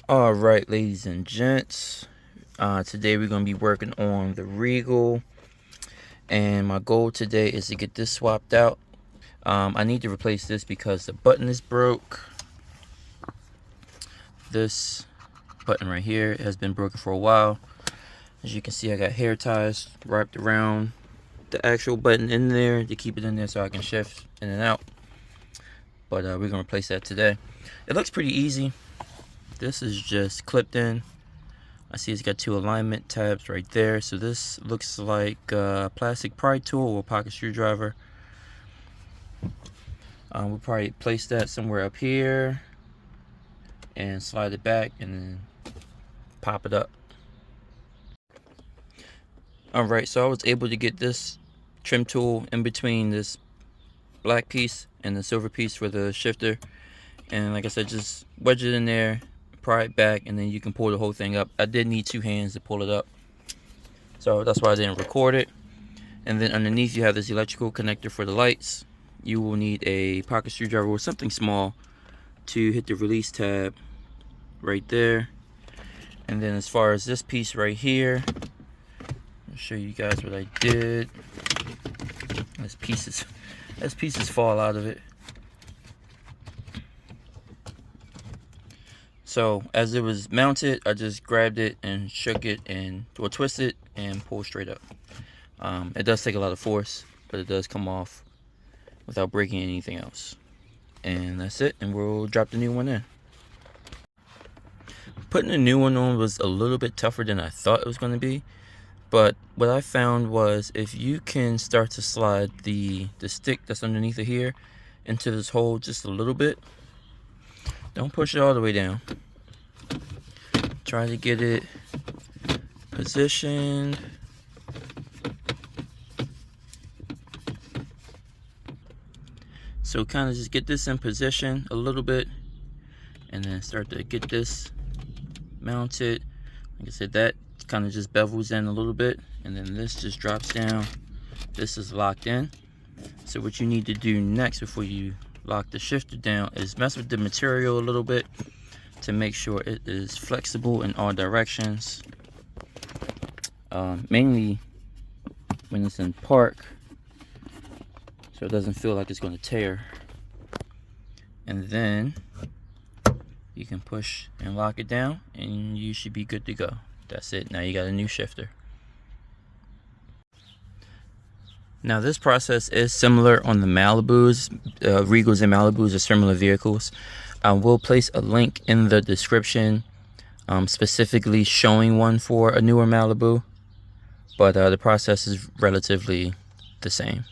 All right, ladies and gents, today we're going to be working on the Regal, and my goal today is to get this swapped out. I need to replace this because the button is broke. This button right here has been broken for a while. As you can see, I got hair ties wrapped around the actual button in there to keep it in there so I can shift in and out. But we're going to replace that today. It looks pretty easy. This is just clipped in. I see it's got two alignment tabs right there. So this looks like a plastic pry tool or pocket screwdriver. We'll probably place that somewhere up here and slide it back and then pop it up. Alright, so I was able to get this trim tool in between this black piece and the silver piece for the shifter. And like I said, just wedge it in there, pry it back, and then you can pull the whole thing up. I did need two hands to pull it up, so that's why I didn't record it. And then underneath you have this electrical connector for the lights. You will need a pocket screwdriver or something small to hit the release tab right there. And then as far as this piece right here, I'll show you guys what I did. As pieces fall out of it. So as it was mounted, I just grabbed it and shook it and twisted it and pulled straight up. It does take a lot of force, but it does come off without breaking anything else. And that's it, and we'll drop the new one in. Putting the new one on was a little bit tougher than I thought it was going to be, but what I found was if you can start to slide the stick that's underneath it here into this hole just a little bit, don't push it all the way down. Try to get it positioned. So kind of just get this in position a little bit and then start to get this mounted. Like I said, that kind of just bevels in a little bit, and then this just drops down. This is locked in. So what you need to do next before you lock the shifter down is mess with the material a little bit to make sure it is flexible in all directions, mainly when it's in park, so it doesn't feel like it's going to tear. And then you can push and lock it down and you should be good to go. That's it. Now you got a new shifter. Now this process is similar on the Malibus. Regals and Malibus are similar vehicles. I will place a link in the description specifically showing one for a newer Malibu, but the process is relatively the same.